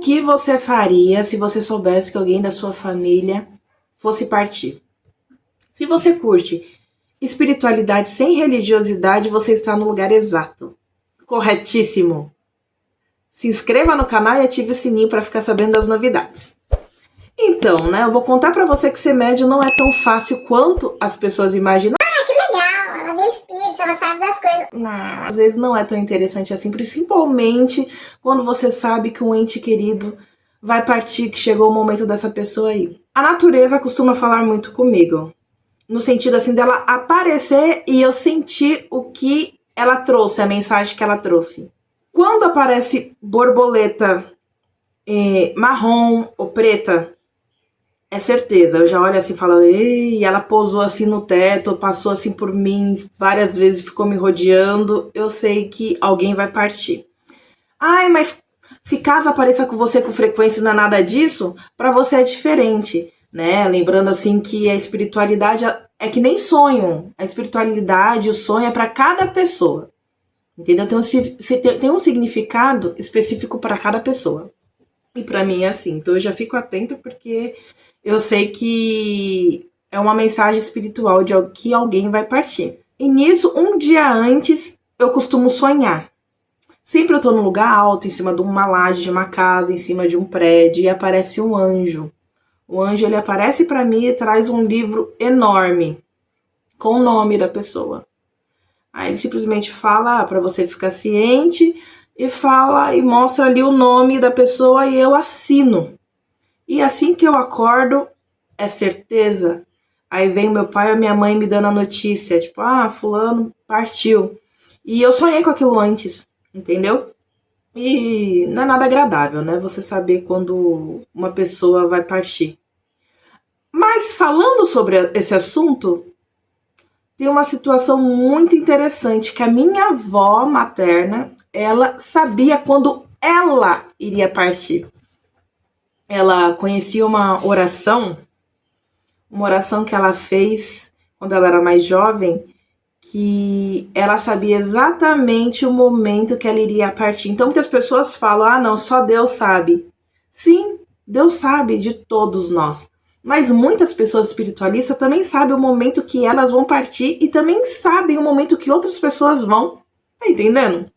que você faria se você soubesse que alguém da sua família fosse partir? Se você curte espiritualidade sem religiosidade, você está no lugar exato. Corretíssimo. Se inscreva no canal e ative o sininho para ficar sabendo das novidades. Então, né, eu vou contar para você que ser médium não é tão fácil quanto as pessoas imaginam. Ah, que legal, ela vê espíritos, ela sabe das coisas. Não, às vezes não é tão interessante assim, principalmente quando você sabe que um ente querido vai partir, que chegou o momento dessa pessoa aí. A natureza costuma falar muito comigo, no sentido assim dela aparecer e eu sentir o que ela trouxe, a mensagem que ela trouxe. Quando aparece borboleta marrom ou preta, é certeza, eu já olho assim e falo, ei, ela pousou assim no teto, passou assim por mim várias vezes, ficou me rodeando, eu sei que alguém vai partir. Ai, mas se caso apareça com você com frequência não é nada disso, para você é diferente, né? Lembrando assim que a espiritualidade é que nem sonho, a espiritualidade, o sonho é para cada pessoa, entendeu? Tem um significado específico para cada pessoa. E para mim é assim, então eu já fico atento porque eu sei que é uma mensagem espiritual de que alguém vai partir. E nisso, um dia antes, eu costumo sonhar. Sempre eu tô num lugar alto, em cima de uma laje de uma casa, em cima de um prédio, e aparece um anjo. O anjo, ele aparece para mim e traz um livro enorme, com o nome da pessoa. Aí ele simplesmente fala para você ficar ciente, e fala e mostra ali o nome da pessoa e eu assino. E assim que eu acordo, é certeza. Aí vem o meu pai e a minha mãe me dando a notícia, tipo, fulano partiu. E eu sonhei com aquilo antes, entendeu? E não é nada agradável, né? Você saber quando uma pessoa vai partir. Mas falando sobre esse assunto, tem uma situação muito interessante que a minha avó materna, ela sabia quando ela iria partir. Ela conhecia uma oração que ela fez quando ela era mais jovem, que ela sabia exatamente o momento que ela iria partir. Então muitas pessoas falam, não, só Deus sabe. Sim, Deus sabe de todos nós. Mas muitas pessoas espiritualistas também sabem o momento que elas vão partir e também sabem o momento que outras pessoas vão. Tá entendendo?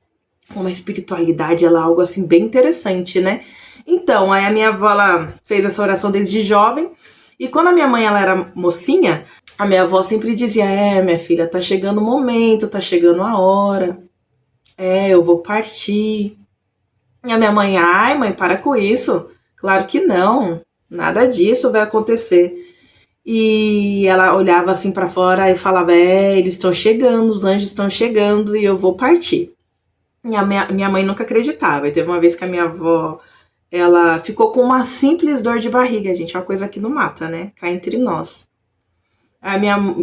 Como a espiritualidade ela é algo assim bem interessante, né? Então, aí a minha avó ela fez essa oração desde jovem. E quando a minha mãe ela era mocinha, a minha avó sempre dizia, minha filha, tá chegando o momento, tá chegando a hora. Eu vou partir. E a minha mãe, ai mãe, para com isso. Claro que não. Nada disso vai acontecer. E ela olhava assim para fora e falava, eles estão chegando, os anjos estão chegando e eu vou partir. E a minha mãe nunca acreditava. E teve uma vez que a minha avó, ela ficou com uma simples dor de barriga, gente. Uma coisa que não mata, né? Cá entre nós.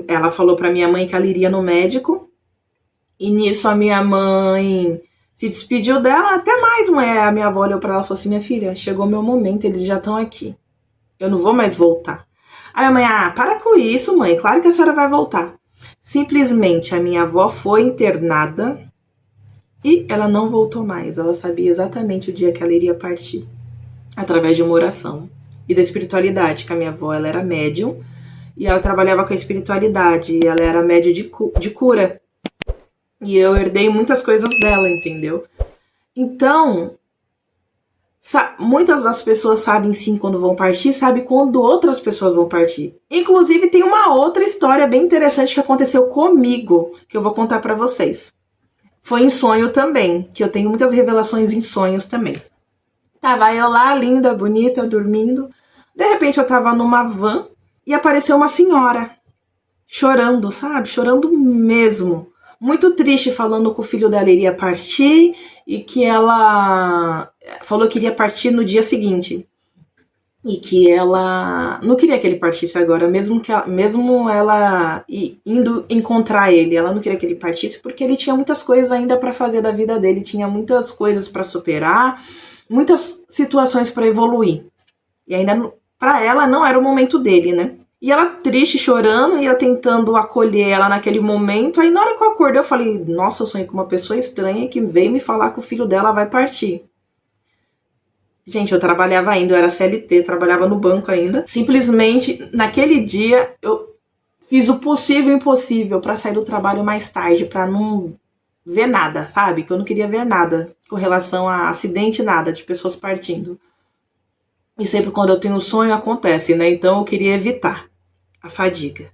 Ela falou pra minha mãe que ela iria no médico. E nisso a minha mãe se despediu dela. Até mais, mãe. A minha avó olhou pra ela e falou assim, minha filha, chegou meu momento, eles já estão aqui. Eu não vou mais voltar. Aí a mãe, para com isso, mãe. Claro que a senhora vai voltar. Simplesmente a minha avó foi internada e ela não voltou mais. Ela sabia exatamente o dia que ela iria partir. Através de uma oração. E da espiritualidade, que a minha avó ela era médium. E ela trabalhava com a espiritualidade. E ela era médium de cura. E eu herdei muitas coisas dela, entendeu? Então, muitas das pessoas sabem sim quando vão partir, sabem quando outras pessoas vão partir. Inclusive tem uma outra história bem interessante que aconteceu comigo, que eu vou contar pra vocês. Foi em sonho também, que eu tenho muitas revelações em sonhos também. Tava eu lá, linda, bonita, dormindo. De repente eu tava numa van e apareceu uma senhora chorando, sabe? Chorando mesmo. Muito triste, falando que o filho dela iria partir e que ela falou que iria partir no dia seguinte. E que ela não queria que ele partisse agora, mesmo ela indo encontrar ele. Ela não queria que ele partisse porque ele tinha muitas coisas ainda para fazer da vida dele, tinha muitas coisas para superar, muitas situações para evoluir. E ainda para ela não era o momento dele, né? E ela triste, chorando, e eu tentando acolher ela naquele momento. Aí na hora que eu acordei, eu falei, nossa, eu sonhei com uma pessoa estranha que veio me falar que o filho dela vai partir. Gente, eu trabalhava ainda, eu era CLT, trabalhava no banco ainda. Simplesmente, naquele dia, eu fiz o possível e o impossível pra sair do trabalho mais tarde, pra não ver nada, sabe? Que eu não queria ver nada com relação a acidente, nada, de pessoas partindo. E sempre quando eu tenho um sonho acontece, né? Então eu queria evitar a fadiga.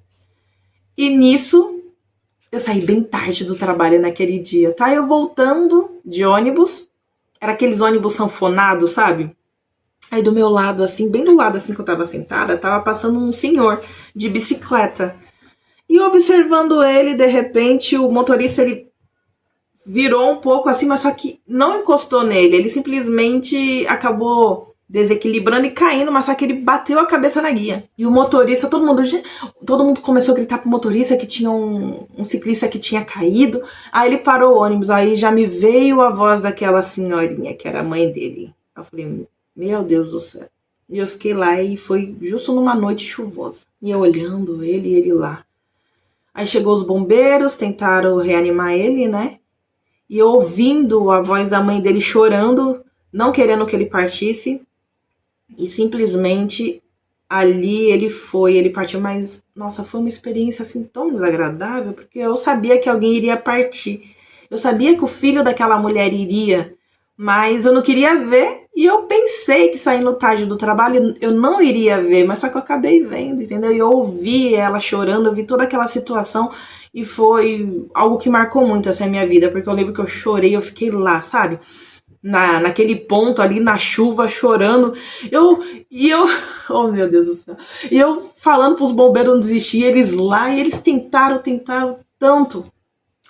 E nisso, eu saí bem tarde do trabalho naquele dia, tá? Eu voltando de ônibus, era aqueles ônibus sanfonados, sabe? Aí do meu lado, assim, bem do lado assim que eu tava sentada, tava passando um senhor de bicicleta. E observando ele, de repente, o motorista, ele virou um pouco assim, mas só que não encostou nele. Ele simplesmente acabou desequilibrando e caindo, mas só que ele bateu a cabeça na guia. E o motorista, todo mundo começou a gritar pro motorista que tinha um ciclista que tinha caído. Aí ele parou o ônibus, aí já me veio a voz daquela senhorinha, que era a mãe dele. Eu falei, meu Deus do céu. E eu fiquei lá e foi justo numa noite chuvosa. E eu olhando ele e ele lá. Aí chegou os bombeiros, tentaram reanimar ele, né? E eu ouvindo a voz da mãe dele chorando, não querendo que ele partisse. E simplesmente ali ele partiu, mas nossa, foi uma experiência assim tão desagradável, porque eu sabia que alguém iria partir. Eu sabia que o filho daquela mulher iria, mas eu não queria ver, e eu pensei que saindo tarde do trabalho eu não iria ver, mas só que eu acabei vendo, entendeu? E eu ouvi ela chorando, eu vi toda aquela situação, e foi algo que marcou muito assim, a minha vida, porque eu lembro que eu chorei, eu fiquei lá, sabe? Naquele ponto ali, na chuva, chorando. Oh meu Deus do céu. E eu falando pros bombeiros não desistir, eles lá, e eles tentaram tanto.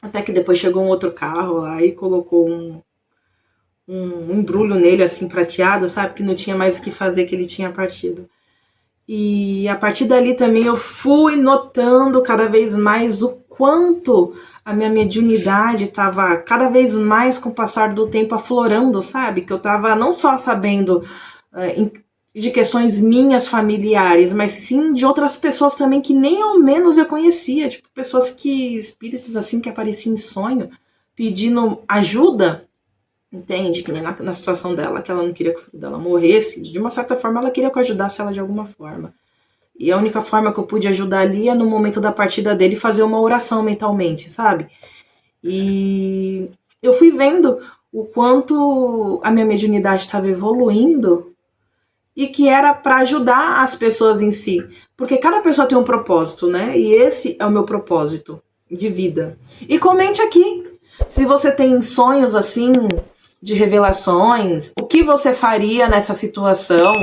Até que depois chegou um outro carro lá e colocou um embrulho nele, assim, prateado, sabe? Que não tinha mais o que fazer, que ele tinha partido. E a partir dali também eu fui notando cada vez mais o quanto a minha mediunidade estava cada vez mais com o passar do tempo aflorando, sabe? Que eu estava não só sabendo de questões minhas familiares, mas sim de outras pessoas também que nem ao menos eu conhecia. Tipo, pessoas espíritos assim que apareciam em sonho, pedindo ajuda. Entende? Que nem na situação dela, que ela não queria que o filho dela morresse. De uma certa forma, ela queria que eu ajudasse ela de alguma forma. E a única forma que eu pude ajudar ali é no momento da partida dele fazer uma oração mentalmente, sabe? E eu fui vendo o quanto a minha mediunidade estava evoluindo e que era para ajudar as pessoas em si. Porque cada pessoa tem um propósito, né? E esse é o meu propósito de vida. E comente aqui se você tem sonhos assim de revelações, o que você faria nessa situação,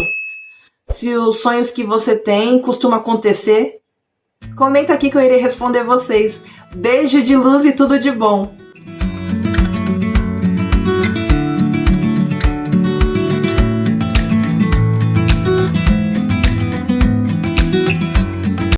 se os sonhos que você tem costumam acontecer. Comenta aqui que eu irei responder vocês. Beijo de luz e tudo de bom!